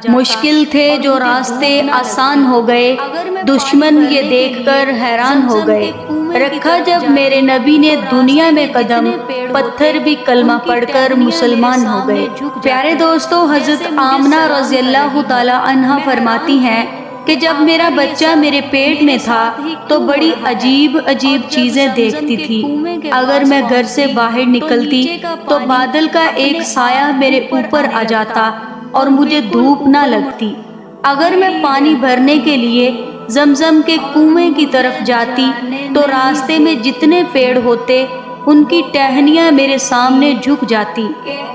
مشکل تھے جو راستے آسان ہو گئے، دشمن یہ دیکھ کر حیران ہو گئے۔ رکھا جب میرے نبی نے دنیا میں قدم، پتھر بھی کلمہ پڑھ کر مسلمان ہو گئے۔ پیارے دوستو، حضرت آمنہ رضی اللہ تعالی عنہا فرماتی ہیں کہ جب میرا بچہ میرے پیٹ میں تھا تو بڑی عجیب عجیب چیزیں دیکھتی تھی۔ اگر میں گھر سے باہر نکلتی تو بادل کا ایک سایہ میرے اوپر آ جاتا اور مجھے دھوپ نہ لگتی۔ اگر میں پانی بھرنے کے لیے زمزم کے کنویں کی طرف جاتی تو راستے میں جتنے پیڑ ہوتے ان کی ٹہنیاں میرے سامنے جھک جاتی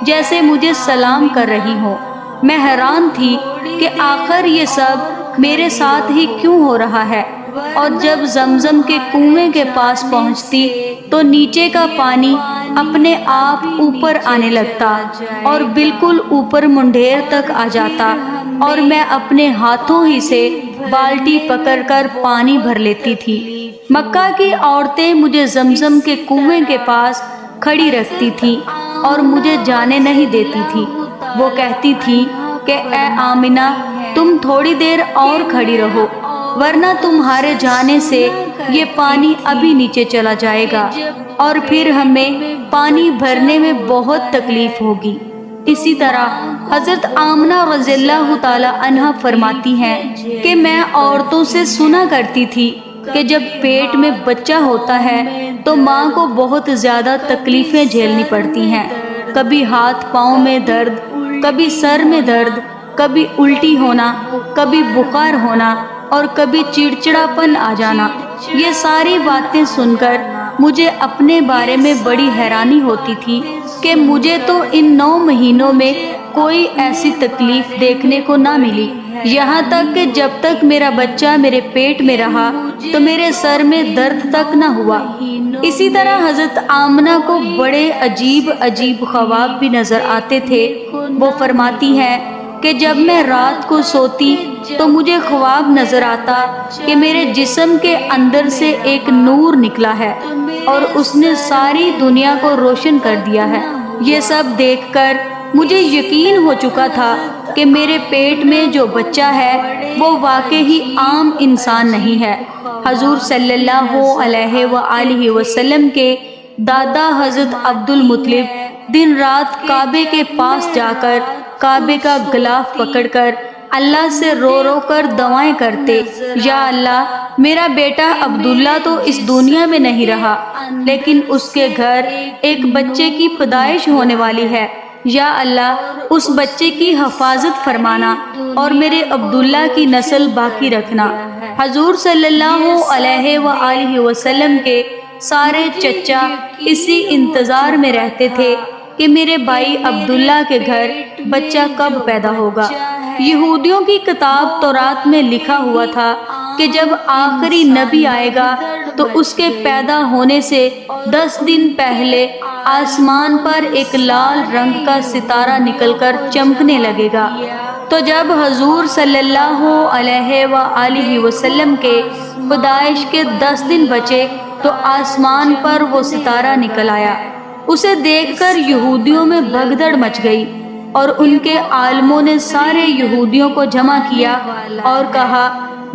جیسے مجھے سلام کر رہی ہوں۔ میں حیران تھی کہ آخر یہ سب میرے ساتھ ہی کیوں ہو رہا ہے، اور جب زمزم کے کنویں کے پاس پہنچتی تو نیچے کا پانی اپنے آپ اوپر آنے لگتا اور بالکل اوپر منڈیر تک آ جاتا، اور میں اپنے ہاتھوں ہی سے بالٹی پکڑ کر پانی بھر لیتی تھی۔ مکہ کی عورتیں مجھے زمزم کے کنویں کے پاس کھڑی رکھتی تھی اور مجھے جانے نہیں دیتی تھی۔ وہ کہتی تھی کہ اے آمنہ، تم تھوڑی دیر اور کھڑی رہو، ورنہ تمہارے جانے سے یہ پانی ابھی نیچے چلا جائے گا اور پھر ہمیں پانی بھرنے میں بہت تکلیف ہوگی۔ اسی طرح حضرت آمنہ رضی اللہ تعالی عنہا فرماتی ہیں کہ میں عورتوں سے سنا کرتی تھی کہ جب پیٹ میں بچہ ہوتا ہے تو ماں کو بہت زیادہ تکلیفیں جھیلنی پڑتی ہیں، کبھی ہاتھ پاؤں میں درد، کبھی سر میں درد، کبھی الٹی ہونا، کبھی بخار ہونا اور کبھی چڑچڑاپن آ جانا۔ یہ ساری باتیں سن کر مجھے اپنے بارے میں بڑی حیرانی ہوتی تھی کہ مجھے تو ان 9 مہینوں میں کوئی ایسی تکلیف دیکھنے کو نہ ملی، یہاں تک کہ جب تک میرا بچہ میرے پیٹ میں رہا تو میرے سر میں درد تک نہ ہوا۔ اسی طرح حضرت آمنہ کو بڑے عجیب عجیب خواب بھی نظر آتے تھے۔ وہ فرماتی ہے کہ جب میں رات کو سوتی تو مجھے خواب نظر آتا کہ میرے جسم کے اندر سے ایک نور نکلا ہے اور اس نے ساری دنیا کو روشن کر دیا ہے۔ یہ سب دیکھ کر مجھے یقین ہو چکا تھا کہ میرے پیٹ میں جو بچہ ہے وہ واقعی عام انسان نہیں ہے۔ حضور صلی اللہ علیہ وآلہ وسلم کے دادا حضرت عبد المطلب دن رات کعبے کے پاس جا کر کعبے کا غلاف پکڑ کر اللہ سے رو رو کر دعائیں کرتے، یا اللہ، میرا بیٹا عبداللہ تو اس دنیا میں نہیں رہا لیکن اس کے گھر ایک بچے کی پیدائش ہونے والی ہے، یا اللہ اس بچے کی حفاظت فرمانا اور میرے عبداللہ کی نسل باقی رکھنا۔ حضور صلی اللہ علیہ وآلہ وسلم کے سارے چچا اسی انتظار میں رہتے تھے کہ میرے بھائی عبداللہ کے گھر بچہ کب پیدا ہوگا۔ یہودیوں کی کتاب تورات میں لکھا ہوا تھا کہ جب آخری نبی آئے گا تو اس کے پیدا ہونے سے 10 دن پہلے آسمان پر ایک لال رنگ کا ستارہ نکل کر چمکنے لگے گا۔ تو جب حضور صلی اللہ علیہ وآلہ وسلم کے پیدائش کے 10 دن بچے تو آسمان پر وہ ستارہ نکل آیا۔ اسے دیکھ کر یہودیوں میں بھگدڑ مچ گئی اور ان کے عالموں نے سارے یہودیوں کو جمع کیا اور کہا،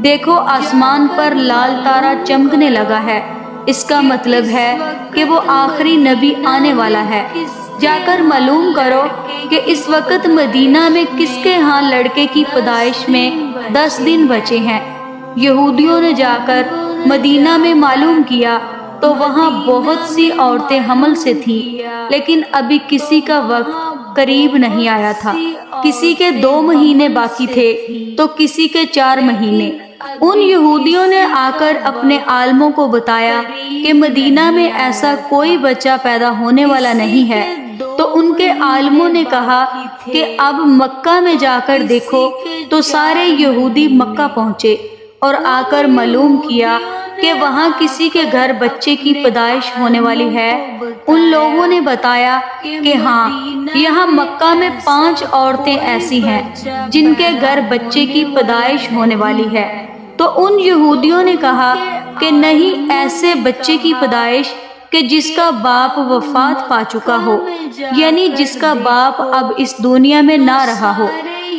دیکھو آسمان پر لال تارا چمکنے لگا ہے، اس کا مطلب ہے کہ وہ آخری نبی آنے والا ہے۔ جا کر معلوم کرو کہ اس وقت مدینہ میں کس کے ہاں لڑکے کی پیدائش میں 10 دن بچے ہیں۔ یہودیوں نے جا کر مدینہ میں معلوم کیا تو وہاں بہت سی عورتیں حمل سے تھیں، لیکن ابھی کسی کا وقت قریب نہیں آیا تھا۔ کسی کے 2 مہینے باقی تھے تو کسی کے 4 مہینے۔ ان یہودیوں نے آ کر اپنے عالموں کو بتایا کہ مدینہ میں ایسا کوئی بچہ پیدا ہونے والا نہیں ہے، تو ان کے عالموں نے کہا کہ اب مکہ میں جا کر دیکھو، تو سارے یہودی مکہ پہنچے اور آ کر معلوم کیا کہ وہاں کسی کے گھر بچے کی پیدائش ہونے والی ہے۔ ان لوگوں نے بتایا کہ ہاں، یہاں مکہ میں 5 عورتیں ایسی ہیں جن کے گھر بچے کی پیدائش ہونے والی ہے۔ تو ان یہودیوں نے کہا کہ نہیں، ایسے بچے کی پیدائش کہ جس کا باپ وفات پا چکا ہو، یعنی جس کا باپ اب اس دنیا میں نہ رہا ہو۔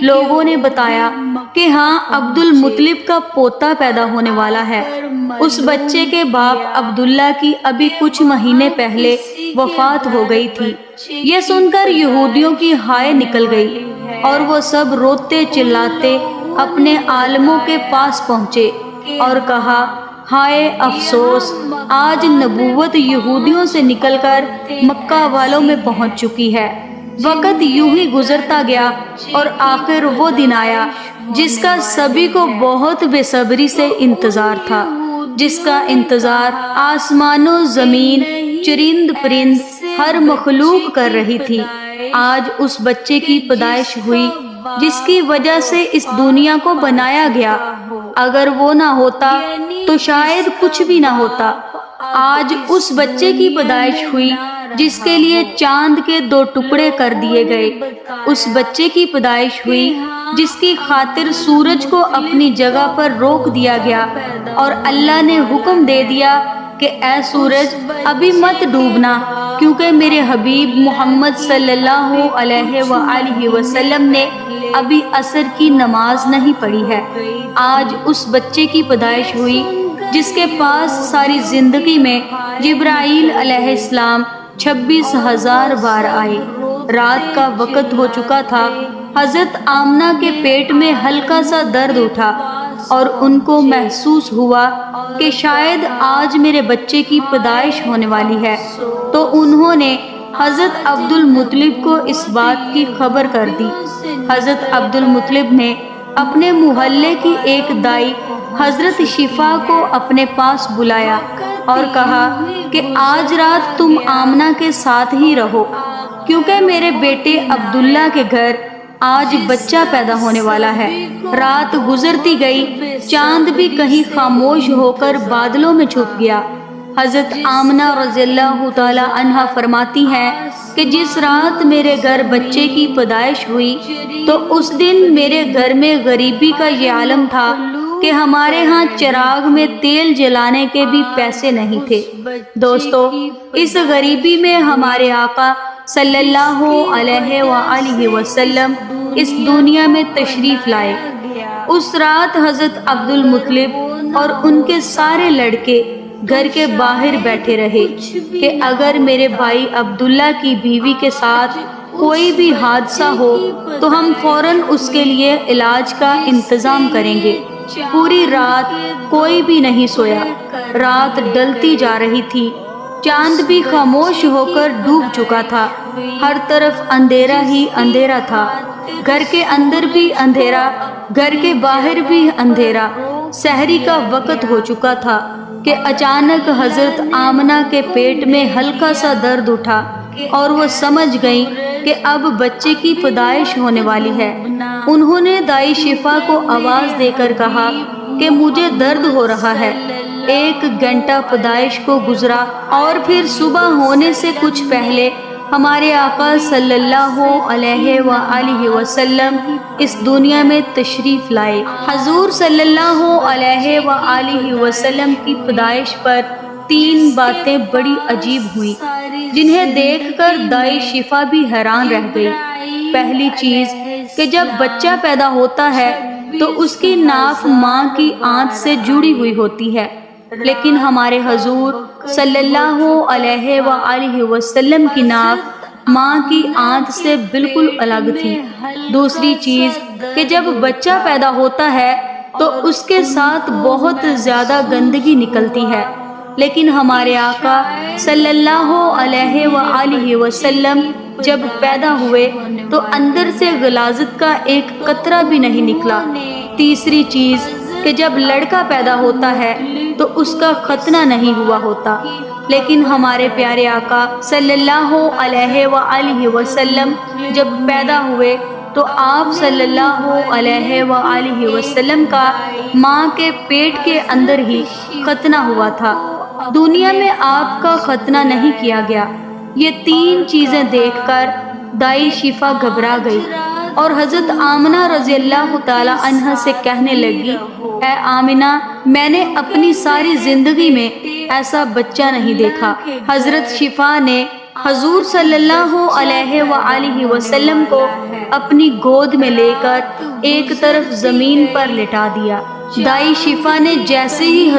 لوگوں نے بتایا کہ ہاں عبد المطلب کا پوتا پیدا ہونے والا ہے۔ اس بچے کے باپ عبداللہ کی ابھی کچھ مہینے پہلے وفات ہو گئی تھی۔ یہ سن کر یہودیوں کی ہائے نکل گئی اور وہ سب روتے چلاتے اپنے عالموں کے پاس پہنچے اور کہا، ہائے افسوس، آج نبوت یہودیوں سے نکل کر مکہ والوں میں پہنچ چکی ہے۔ وقت یوں ہی گزرتا گیا اور آخر وہ دن آیا جس کا سبھی کو بہت بے صبری سے انتظار تھا، جس کا انتظار آسمان و زمین، چرند پرند، ہر مخلوق کر رہی تھی۔ آج اس بچے کی پیدائش ہوئی جس کی وجہ سے اس دنیا کو بنایا گیا۔ اگر وہ نہ ہوتا تو شاید کچھ بھی نہ ہوتا۔ آج اس بچے کی پیدائش ہوئی جس کے لیے چاند کے 2 ٹکڑے کر دیے گئے۔ اس بچے کی پیدائش ہوئی جس کی خاطر سورج کو اپنی جگہ پر روک دیا گیا اور اللہ نے حکم دے دیا کہ اے سورج ابھی مت ڈوبنا، کیونکہ میرے حبیب محمد صلی اللہ علیہ وآلہ وسلم نے ابھی عصر کی نماز نہیں پڑھی ہے۔ آج اس بچے کی پیدائش ہوئی جس کے پاس ساری زندگی میں جبرائیل علیہ السلام 26,000 بار آئے۔ رات کا وقت ہو چکا تھا۔ حضرت آمنہ کے پیٹ میں ہلکا سا درد اٹھا اور ان کو محسوس ہوا کہ شاید آج میرے بچے کی پیدائش ہونے والی ہے، تو انہوں نے حضرت عبد المطلب کو اس بات کی خبر کر دی۔ حضرت عبد المطلب نے اپنے محلے کی ایک دائی حضرت شفا کو اپنے پاس بلایا اور کہا کہ آج رات تم آمنہ کے ساتھ ہی رہو، کیونکہ میرے بیٹے عبداللہ کے گھر آج بچہ پیدا ہونے والا ہے۔ رات گزرتی گئی، چاند بھی کہیں خاموش ہو کر بادلوں میں چھپ گیا۔ حضرت آمنہ رضی اللہ تعالی عنہا فرماتی ہیں کہ جس رات میرے گھر بچے کی پیدائش ہوئی تو اس دن میرے گھر میں غریبی کا یہ عالم تھا کہ ہمارے ہاں چراغ میں تیل جلانے کے بھی پیسے نہیں تھے۔ دوستو، اس غریبی میں ہمارے آقا صلی اللہ علیہ وآلہ وسلم اس دنیا میں تشریف لائے۔ اس رات حضرت عبد المطلب اور ان کے سارے لڑکے گھر کے باہر بیٹھے رہے کہ اگر میرے بھائی عبداللہ کی بیوی کے ساتھ کوئی بھی حادثہ ہو تو ہم فوراً اس کے لیے علاج کا انتظام کریں گے۔ پوری رات کوئی بھی نہیں سویا۔ رات ڈلتی جا رہی تھی، چاند بھی خاموش ہو کر ڈوب چکا تھا، ہر طرف اندھیرا ہی اندھیرا تھا، گھر کے اندر بھی اندھیرا، گھر کے باہر بھی اندھیرا۔ سحری کا وقت ہو چکا تھا کہ اچانک حضرت آمنہ کے پیٹ میں ہلکا سا درد اٹھا اور وہ سمجھ گئیں کہ اب بچے کی پیدائش ہونے والی ہے۔ انہوں نے دائی شفا کو آواز دے کر کہا کہ مجھے درد ہو رہا ہے۔ 1 گھنٹہ پیدائش کو گزرا اور پھر صبح ہونے سے کچھ پہلے ہمارے آقا صلی اللہ علیہ وآلہ وسلم اس دنیا میں تشریف لائے۔ حضور صلی اللہ علیہ وآلہ وسلم کی پیدائش پر 3 باتیں بڑی عجیب ہوئیں جنہیں دیکھ کر دائی شفا بھی حیران رہ گئی۔ پہلی چیز کہ جب بچہ پیدا ہوتا ہے تو اس کی ناف ماں کی آنت سے جڑی ہوئی ہوتی ہے، لیکن ہمارے حضور صلی اللہ علیہ وآلہ وسلم کی ناف ماں کی آنت سے بالکل الگ تھی۔ دوسری چیز کہ جب بچہ پیدا ہوتا ہے تو اس کے ساتھ بہت زیادہ گندگی نکلتی ہے، لیکن ہمارے آقا صلی اللہ علیہ وآلہ وسلم جب پیدا ہوئے تو اندر سے غلاظت کا ایک قطرہ بھی نہیں نکلا۔ تیسری چیز کہ جب لڑکا پیدا ہوتا ہے تو اس کا ختنہ نہیں ہوا ہوتا، لیکن ہمارے پیارے آقا صلی اللہ علیہ وآلہ وسلم جب پیدا ہوئے تو آپ صلی اللہ علیہ وآلہ وسلم کا ماں کے پیٹ کے اندر ہی ختنہ ہوا تھا، دنیا میں آپ کا ختنہ نہیں کیا گیا۔ یہ 3 چیزیں دیکھ کر دائی شفا گھبرا گئی اور حضرت آمنہ رضی اللہ تعالی عنہ سے کہنے لگی، اے آمنہ، میں نے اپنی ساری زندگی میں ایسا بچہ نہیں دیکھا۔ حضرت شفا نے حضور صلی اللہ علیہ وآلہ وسلم کو اپنی گود میں لے کر ایک طرف زمین پر لٹا دیا۔ دائی شفا نے جیسے ہی